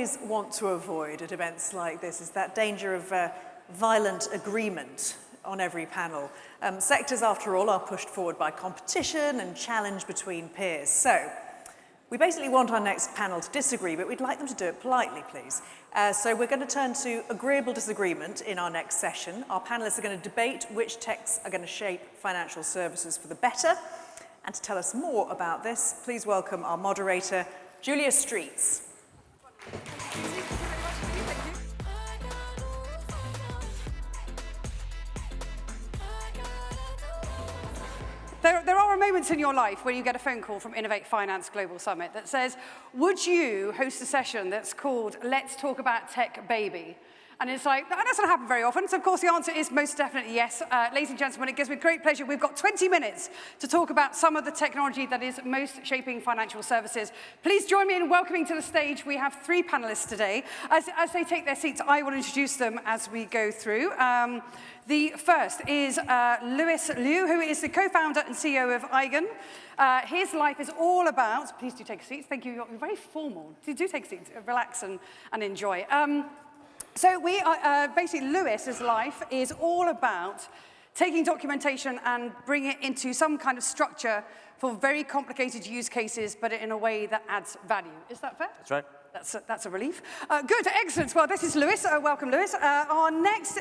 always want to avoid at events like this is that danger of violent agreement on every panel. Sectors, after all, are pushed forward by competition and challenge between peers. So, we basically want our next panel to disagree, but we'd like them to do it politely, please. So we're going to turn to agreeable disagreement in our next session. Our panelists are going to debate which techs are going to shape financial services for the better. And to tell us more about this, please welcome our moderator, Julia Streets. There are moments in your life where you get a phone call from Innovate Finance Global Summit that says, would you host a session that's called Let's Talk About Tech Baby? And it's like, that doesn't happen very often. So, of course, the answer is most definitely yes. Ladies and gentlemen, it gives me great pleasure. We've got 20 minutes to talk about some of the technology that is most shaping financial services. Please join me in welcoming to the stage. We have 3 panelists today. As they take their seats, I will introduce them as we go through. The first is Louis Liu, who is the co-founder and CEO of Eigen. His life is all about, please do take a seat. Thank you, you're very formal. Do take a seat, relax and enjoy. So we are, basically Lewis's life is all about taking documentation and bringing it into some kind of structure for very complicated use cases, but in a way that adds value. Is that fair? That's right. That's a relief. Good, excellent. Well, this is Lewis. Welcome, Lewis. Our next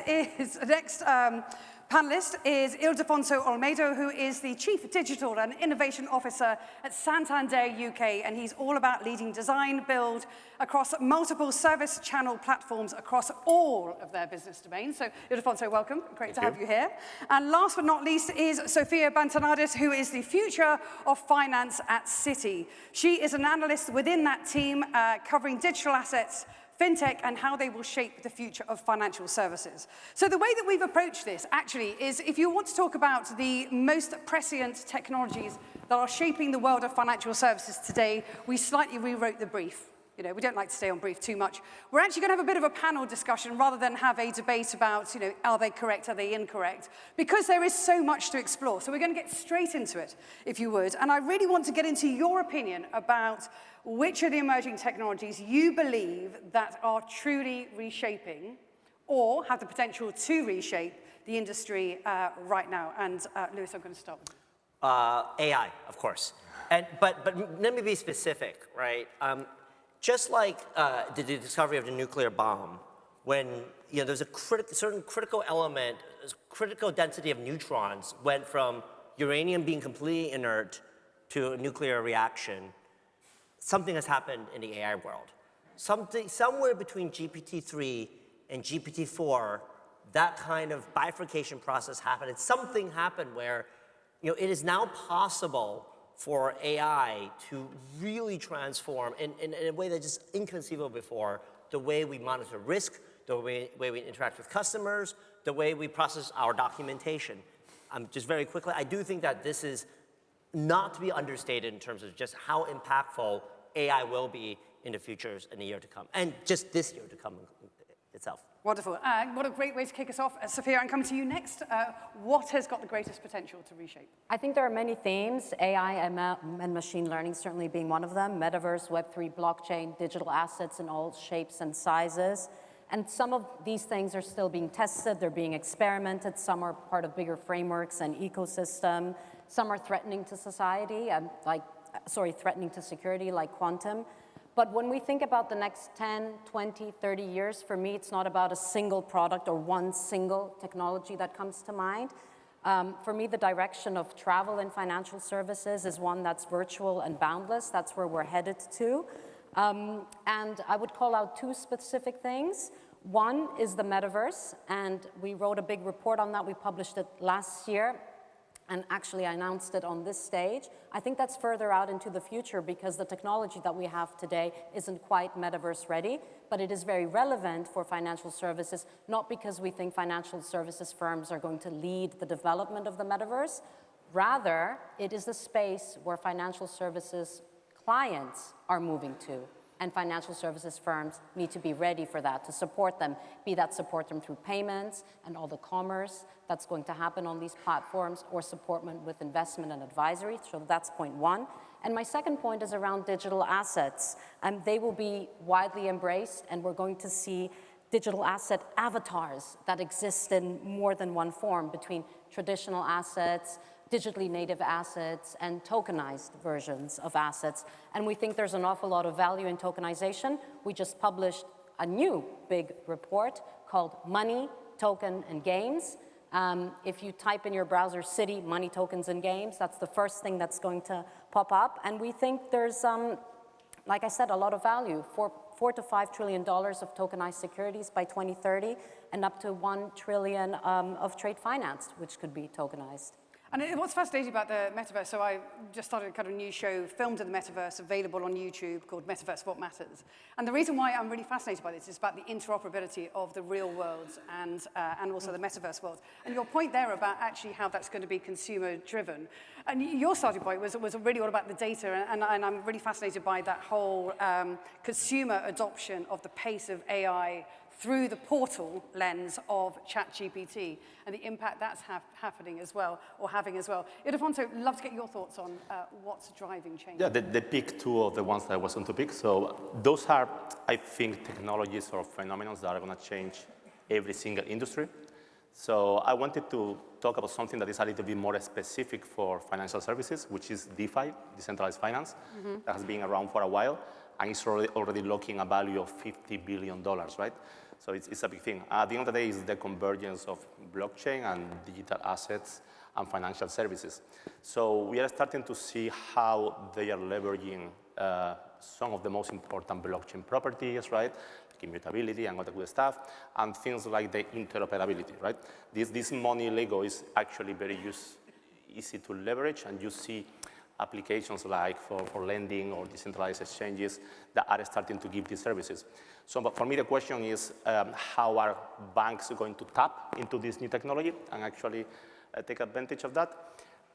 panelist is Ildefonso Olmedo, who is the Chief Digital and Innovation Officer at Santander UK, and he's all about leading design, build across multiple service channel platforms across all of their business domains. So, Ildefonso, welcome. Great to have you here. And last but not least is Sophia Bantanidis, who is the future of finance at Citi. She is an analyst within that team covering digital assets, fintech, and how they will shape the future of financial services. So the way that we've approached this, actually, is if you want to talk about the most prescient technologies that are shaping the world of financial services today, we slightly rewrote the brief. You know, we don't like to stay on brief too much. We're actually going to have a bit of a panel discussion rather than have a debate about, you know, are they correct, are they incorrect? Because there is so much to explore. So we're going to get straight into it, if you would. And I really want to get into your opinion about which of the emerging technologies you believe that are truly reshaping or have the potential to reshape the industry right now. And Lewis, I'm going to start with you. AI, of course. But let me be specific, right? Just like the discovery of the nuclear bomb, when there's a certain critical element, critical density of neutrons went from uranium being completely inert to a nuclear reaction, something has happened in the AI world. Somewhere between GPT-3 and GPT-4, that kind of bifurcation process happened, and something happened where it is now possible for AI to really transform in a way that's just inconceivable before, the way we monitor risk, the way we interact with customers, the way we process our documentation. Just very quickly, I do think that this is not to be understated in terms of just how impactful AI will be in the futures in the year to come, and just this year to come itself. Wonderful. What a great way to kick us off. Sophia, I'm coming to you next. What has got the greatest potential to reshape? I think there are many themes, AI and machine learning certainly being one of them, Metaverse, Web3, blockchain, digital assets in all shapes and sizes. And some of these things are still being tested, they're being experimented, some are part of bigger frameworks and ecosystem, some are threatening to society, threatening to security, like quantum. But when we think about the next 10, 20, 30 years, for me, it's not about a single product or one single technology that comes to mind. For me, the direction of travel in financial services is one that's virtual and boundless. That's where we're headed to. And I would call out 2 specific things. One is the Metaverse, and we wrote a big report on that. We published it last year. And actually, I announced it on this stage. I think that's further out into the future because the technology that we have today isn't quite Metaverse ready, but it is very relevant for financial services, not because we think financial services firms are going to lead the development of the Metaverse. Rather, it is the space where financial services clients are moving to. And financial services firms need to be ready for that, to support them, be that support them through payments and all the commerce that's going to happen on these platforms, or support them with investment and advisory. So that's point 1. And my second point is around digital assets. They will be widely embraced, and we're going to see digital asset avatars that exist in more than one form between traditional assets, digitally native assets, and tokenized versions of assets. And we think there's an awful lot of value in tokenization. We just published a new big report called Money, Token, and Games. If you type in your browser Citi, money, tokens, and games, that's the first thing that's going to pop up. And we think there's, like I said, a lot of value. $4 to $5 trillion of tokenized securities by 2030, and up to $1 trillion of trade financed, which could be tokenized. And what's fascinating about the Metaverse, so I just started a kind of new show filmed in the Metaverse, available on YouTube, called Metaverse What Matters. And the reason why I'm really fascinated by this is about the interoperability of the real world and also the Metaverse world. And your point there about actually how that's going to be consumer-driven. And your starting point was really all about the data, and I'm really fascinated by that whole consumer adoption of the pace of AI through the portal lens of ChatGPT and the impact that's happening as well, or having as well. Ildefonso, love to get your thoughts on what's driving change. Yeah, the pick two of the ones that I was going to pick. So those are, I think, technologies or phenomena that are going to change every single industry. So I wanted to talk about something that is a little bit more specific for financial services, which is DeFi, decentralized finance, that has been around for a while, and it's already locking a value of $50 billion, right? So it's a big thing. At the end of the day, it's the convergence of blockchain and digital assets and financial services. So we are starting to see how they are leveraging some of the most important blockchain properties, right? Like immutability and all that good stuff, and things like the interoperability, right? This money Lego is actually very easy to leverage, and you see applications like for lending or decentralized exchanges that are starting to give these services. So but for me, the question is, how are banks going to tap into this new technology and actually take advantage of that?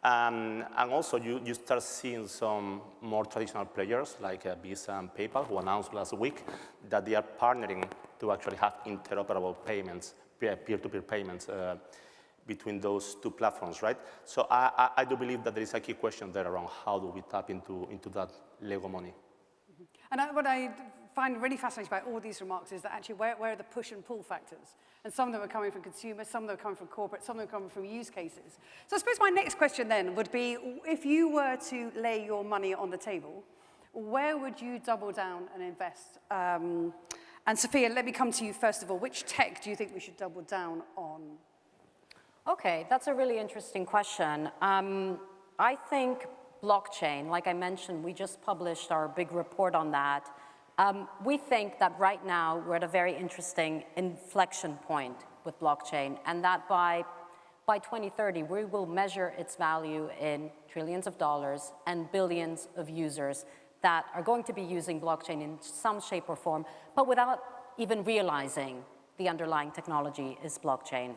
And also, you start seeing some more traditional players like Visa and PayPal, who announced last week that they are partnering to actually have interoperable payments, peer-to-peer payments, between those two platforms, right? So I do believe that there is a key question there around how do we tap into that Lego money. And what I find really fascinating about all these remarks is that actually where are the push and pull factors? And some of them are coming from consumers, some of them are coming from corporate, some of them are coming from use cases. So I suppose my next question then would be, if you were to lay your money on the table, where would you double down and invest? And Sophia, let me come to you first of all. Which tech do you think we should double down on? Okay, that's a really interesting question. I think blockchain, like I mentioned, we just published our big report on that. We think that right now we're at a very interesting inflection point with blockchain, and that by 2030 we will measure its value in trillions of dollars and billions of users that are going to be using blockchain in some shape or form, but without even realizing the underlying technology is blockchain.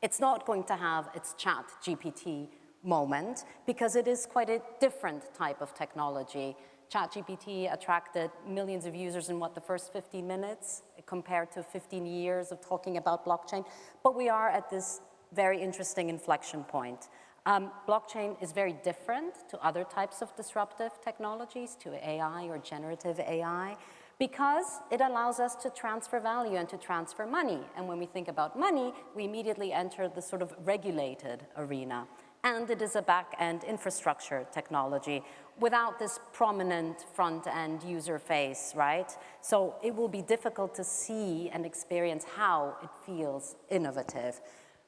It's not going to have its ChatGPT moment because it is quite a different type of technology. ChatGPT attracted millions of users in the first 15 minutes compared to 15 years of talking about blockchain. But we are at this very interesting inflection point. Blockchain is very different to other types of disruptive technologies, to AI or generative AI, because it allows us to transfer value and to transfer money. And when we think about money, we immediately enter the sort of regulated arena. And it is a back-end infrastructure technology without this prominent front-end user face, right? So it will be difficult to see and experience how it feels innovative.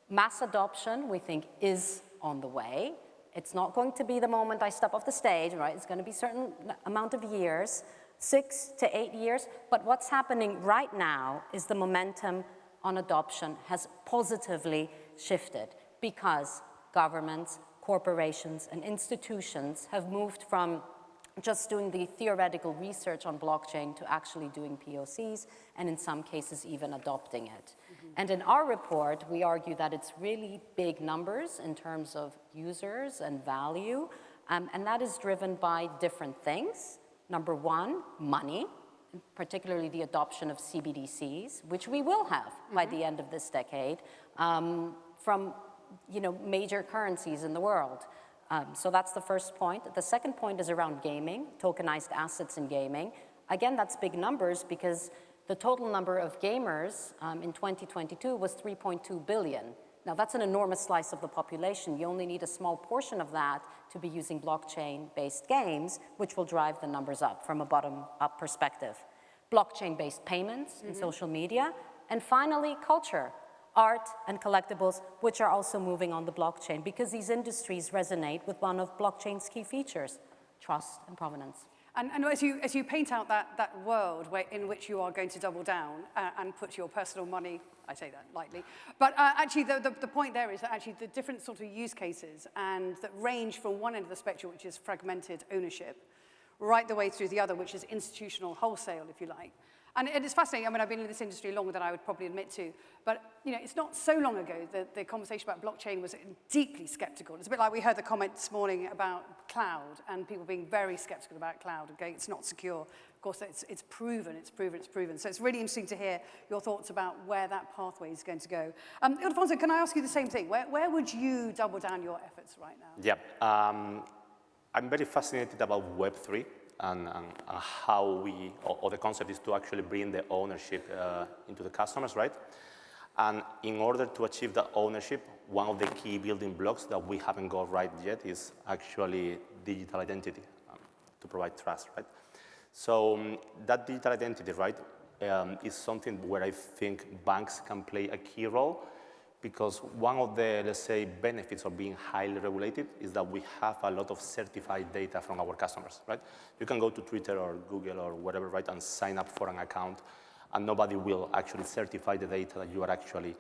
Mass adoption, we think, is on the way. It's not going to be the moment I step off the stage, right? It's going to be a certain amount of years, 6 to 8 years. But what's happening right now is the momentum on adoption has positively shifted because governments, corporations, and institutions have moved from just doing the theoretical research on blockchain to actually doing POCs, and in some cases even adopting it. And in our report, we argue that it's really big numbers in terms of users and value, and that is driven by different things. Number one, money, particularly the adoption of CBDCs, which we will have by the end of this decade, from major currencies in the world. So that's the first point. The second point is around gaming, tokenized assets in gaming. Again, that's big numbers because the total number of gamers in 2022 was 3.2 billion. Now, that's an enormous slice of the population. You only need a small portion of that to be using blockchain-based games, which will drive the numbers up from a bottom-up perspective. Blockchain-based payments in social media. And finally, culture, art and collectibles, which are also moving on the blockchain because these industries resonate with one of blockchain's key features, trust and provenance. And as you paint out that world in which you are going to double down and put your personal money, I say that lightly, but actually the point there is that actually the different sort of use cases and that range from one end of the spectrum, which is fragmented ownership, right the way through the other, which is institutional wholesale, if you like. And it is fascinating. I mean, I've been in this industry longer than I would probably admit to, but it's not so long ago that the conversation about blockchain was deeply skeptical. It's a bit like we heard the comment this morning about cloud and people being very skeptical about cloud. Okay, it's not secure. Of course, it's proven. So it's really interesting to hear your thoughts about where that pathway is going to go. Ildefonso, can I ask you the same thing? Where would you double down your efforts right now? Yeah, I'm very fascinated about Web3. And how or the concept is to actually bring the ownership into the customers, right? And in order to achieve that ownership, one of the key building blocks that we haven't got right yet is actually digital identity to provide trust, right? So that digital identity, right, is something where I think banks can play a key role because one of the, let's say, benefits of being highly regulated is that we have a lot of certified data from our customers, right? You can go to Twitter or Google or whatever, right, and sign up for an account, and nobody will actually certify the data that you are actually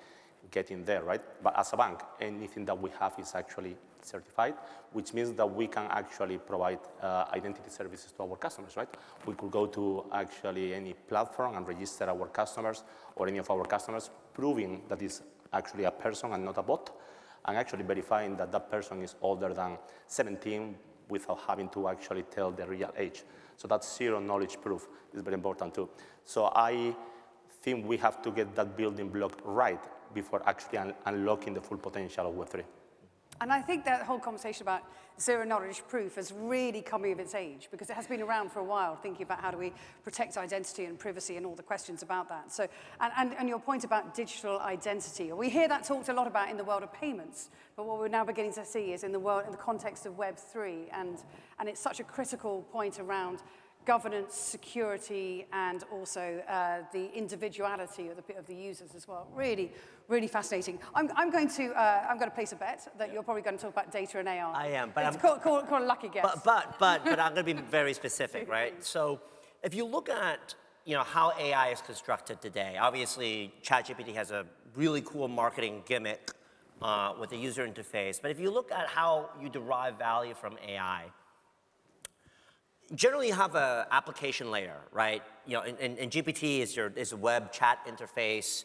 getting there, right? But as a bank, anything that we have is actually certified, which means that we can actually provide identity services to our customers, right? We could go to actually any platform and register our customers or any of our customers, proving that it's actually a person and not a bot, and actually verifying that that person is older than 17 without having to actually tell the real age. So that zero knowledge proof is very important too. So I think we have to get that building block right before actually unlocking the full potential of Web3. And I think that whole conversation about zero knowledge proof has really come of its age because it has been around for a while, thinking about how do we protect identity and privacy and all the questions about that. So, and your point about digital identity, we hear that talked a lot about in the world of payments, but what we're now beginning to see is in the context of Web3, and it's such a critical point around governance, security, and also the individuality of the users as well. Really, really fascinating. I'm going to place a bet that you're probably going to talk about data and AI. I am, but call a lucky guess. But I'm going to be very specific, right? So if you look at how AI is constructed today, obviously ChatGPT has a really cool marketing gimmick with the user interface. But if you look at how you derive value from AI, generally, you have an application layer, right? In GPT is a web chat interface.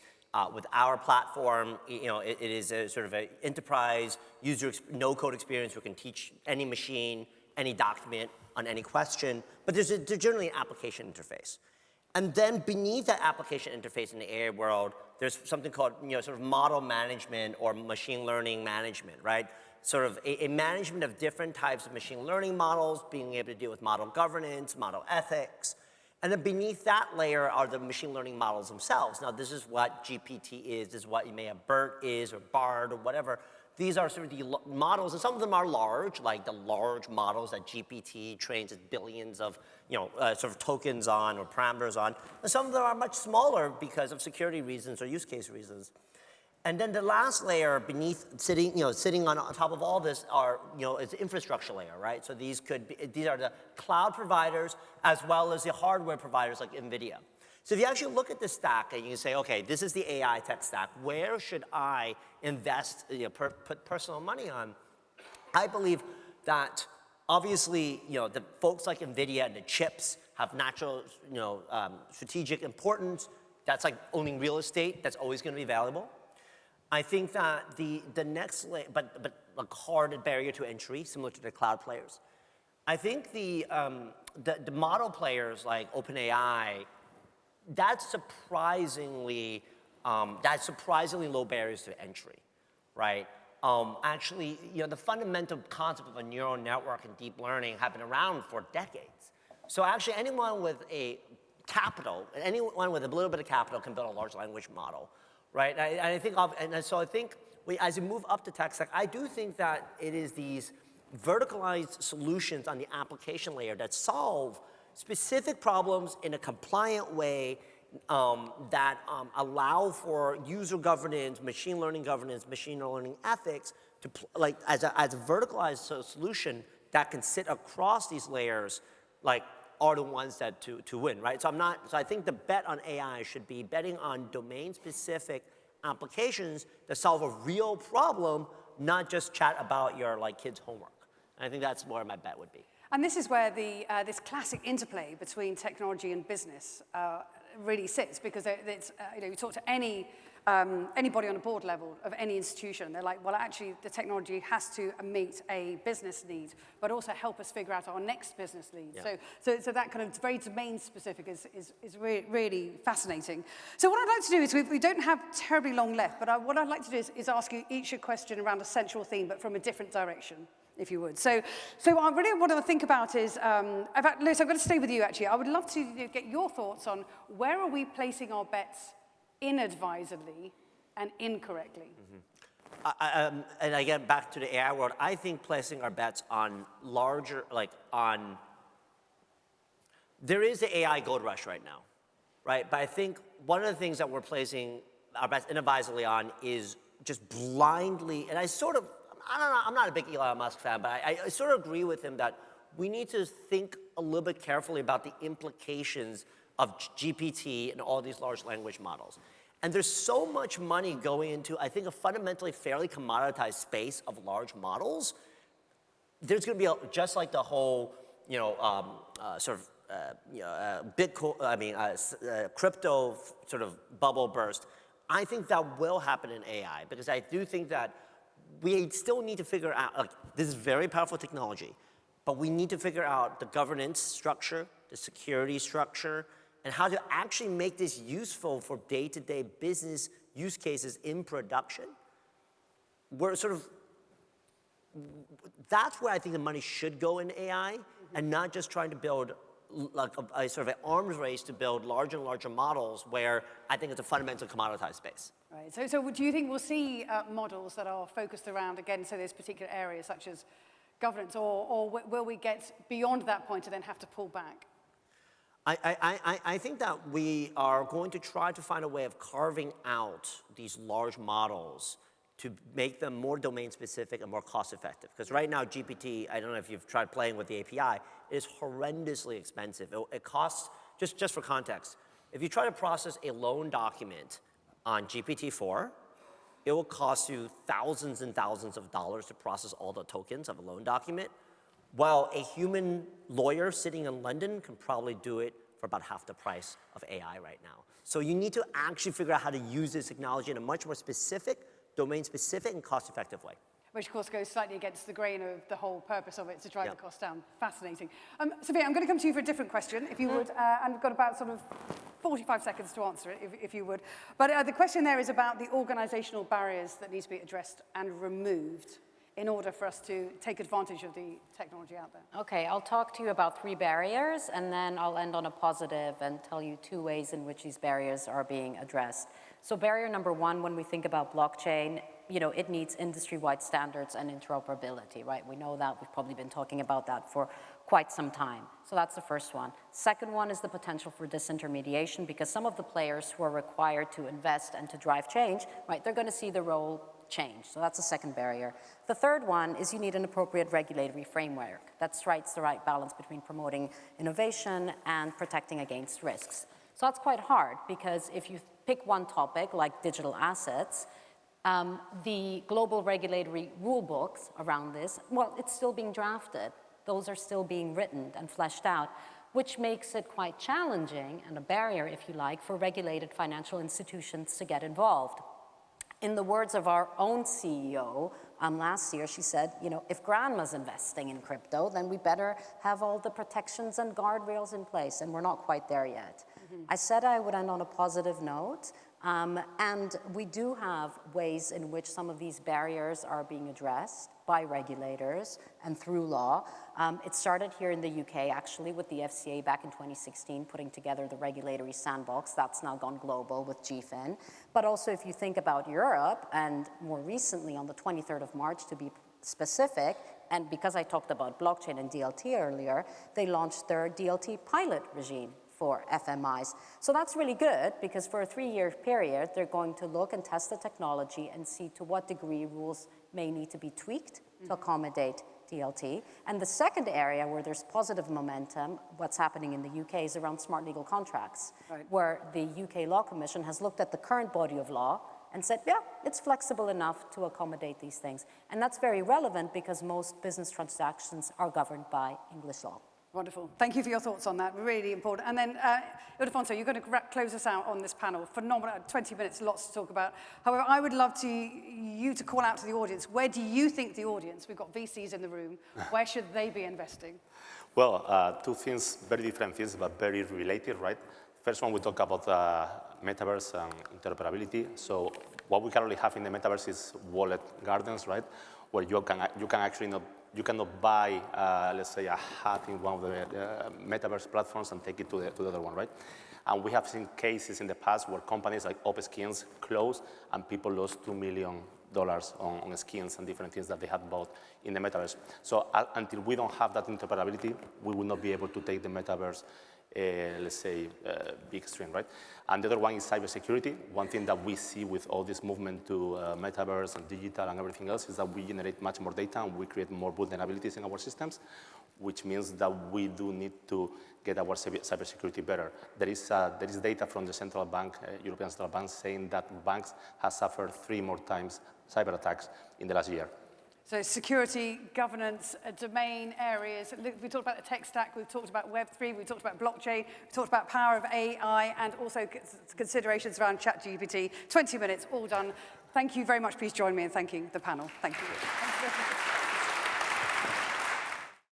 With our platform, it is a sort of an enterprise user no-code experience where we can teach any machine, any document on any question. But there's generally an application interface. And then beneath that application interface in the AI world, there's something called sort of model management or machine learning management, right? Sort of a management of different types of machine learning models, being able to deal with model governance, model ethics. And then beneath that layer are the machine learning models themselves. Now, this is what GPT is. This is what you may have BERT is, or BARD, or whatever. These are sort of the models, and some of them are large, like the large models that GPT trains its billions of sort of tokens on or parameters on. And some of them are much smaller because of security reasons or use case reasons. And then the last layer beneath, sitting on top of all this is the infrastructure layer, right? So these are the cloud providers as well as the hardware providers like NVIDIA. So if you actually look at this stack and you say, okay, this is the AI tech stack, where should I invest, put personal money on? I believe that obviously, the folks like NVIDIA and the chips have natural, strategic importance. That's like owning real estate. That's always going to be valuable. I think that the next layer, but a hard barrier to entry, similar to the cloud players. I think the model players like OpenAI, that's surprisingly low barriers to entry, right? actually, the fundamental concept of a neural network and deep learning have been around for decades. So actually, anyone with a capital, anyone with a little bit of capital can build a large language model, right? So I think as we move up the tech stack, I do think that it is these verticalized solutions on the application layer that solve specific problems in a compliant way that allow for user governance, machine learning ethics to as a verticalized solution that can sit across these layers, are the ones that to win, right? So I think the bet on AI should be betting on domain-specific applications that solve a real problem, not just chat about your kids' homework. And I think that's where my bet would be. And this is where this classic interplay between technology and business really sits, because you talk to anybody on a board level of any institution, they're like, well, actually, the technology has to meet a business need, but also help us figure out our next business need. Yeah. So that kind of very domain-specific is really fascinating. So what I'd like to do is, we don't have terribly long left, but what I'd like to do is ask you each a question around a central theme, but from a different direction, if you would. So what I really want to think about is, Lewis, I'm going to stay with you, actually. I would love to get your thoughts on where are we placing our bets inadvisedly and incorrectly. And again, back to the AI world, I think placing our bets on larger, there is the AI gold rush right now, right? But I think one of the things that we're placing our bets inadvisedly on is just blindly, and I'm not a big Elon Musk fan, but I sort of agree with him that we need to think a little bit carefully about the implications of GPT and all these large language models. And there's so much money going into, I think, a fundamentally fairly commoditized space of large models. There's going to be, just like the whole, crypto sort of bubble burst, I think that will happen in AI, because I do think that we still need to figure out, this is very powerful technology, but we need to figure out the governance structure, the security structure, and how to actually make this useful for day-to-day business use cases in production. That's where I think the money should go in AI, and not just trying to build a sort of an arms race to build larger and larger models, where I think it's a fundamental commoditized space. Right, so do you think we'll see models that are focused around, again, so there's particular areas such as governance, or will we get beyond that point and then have to pull back? I think that we are going to try to find a way of carving out these large models to make them more domain-specific and more cost-effective. Because right now, GPT, I don't know if you've tried playing with the API, it is horrendously expensive. It costs, just for context, if you try to process a loan document on GPT-4, it will cost you thousands and thousands of dollars to process all the tokens of a loan document, while a human lawyer sitting in London can probably do it for about half the price of AI right now. So you need to actually figure out how to use this technology in a much more specific, domain-specific, and cost-effective way. Which, of course, goes slightly against the grain of the whole purpose of it, to drive the cost down. Fascinating. Sophia, I'm going to come to you for a different question, if you would, and we've got about sort of 45 seconds to answer it, if you would. But the question there is about the organizational barriers that need to be addressed and removed in order for us to take advantage of the technology out there. Okay, I'll talk to you about 3 barriers, and then I'll end on a positive and tell you 2 ways in which these barriers are being addressed. So barrier number 1, when we think about blockchain, it needs industry-wide standards and interoperability, right? We know that. We've probably been talking about that for quite some time. So that's the first one. Second one is the potential for disintermediation, because some of the players who are required to invest and to drive change, right, they're going to see the role change. So that's the second barrier. The third one is you need an appropriate regulatory framework that strikes the right balance between promoting innovation and protecting against risks. So that's quite hard, because if you pick one topic like digital assets, the global regulatory rule books around this, well, it's still being drafted. Those are still being written and fleshed out, which makes it quite challenging, and a barrier, if you like, for regulated financial institutions to get involved. In the words of our own CEO last year, she said, if grandma's investing in crypto, then we better have all the protections and guardrails in place, and we're not quite there yet. I said I would end on a positive note, And we do have ways in which some of these barriers are being addressed by regulators and through law. It started here in the UK, actually, with the FCA back in 2016, putting together the regulatory sandbox. That's now gone global with GFIN. But also, if you think about Europe, and more recently, on the 23rd of March, to be specific, and because I talked about blockchain and DLT earlier, they launched their DLT pilot regime for FMIs. So that's really good, because for a 3-year period, they're going to look and test the technology and see to what degree rules may need to be tweaked to accommodate DLT. And the second area where there's positive momentum, what's happening in the UK, is around smart legal contracts, where the UK Law Commission has looked at the current body of law and said, yeah, it's flexible enough to accommodate these things. And that's very relevant because most business transactions are governed by English law. Wonderful. Thank you for your thoughts on that. Really important. And then, Ildefonso, you're going to close us out on this panel. Phenomenal. 20 minutes, lots to talk about. However, I would love you to call out to the audience. Where do you think the audience, we've got VCs in the room, where should they be investing? Well, two things, very different things, but very related, right? First one, we talk about Metaverse and interoperability. So what we currently have in the Metaverse is wallet gardens, right? Where you can actually not, you cannot buy, let's say, a hat in one of the Metaverse platforms and take it to the other one, right? And we have seen cases in the past where companies like OpenSkins closed and people lost $2 million on skins and different things that they had bought in the Metaverse. So until we don't have that interoperability, we will not be able to take the Metaverse let's say, big stream, right? And the other one is cybersecurity. One thing that we see with all this movement to metaverse and digital and everything else is that we generate much more data and we create more vulnerabilities in our systems, which means that we do need to get our cybersecurity better. There is data from the central bank, European Central Bank, saying that banks have suffered 3 more times cyber attacks in the last year. So security, governance, domain areas. We talked about the tech stack, we've talked about Web3, we've talked about blockchain, we've talked about power of AI, and also considerations around ChatGPT. 20 minutes, all done. Thank you very much. Please join me in thanking the panel. Thank you.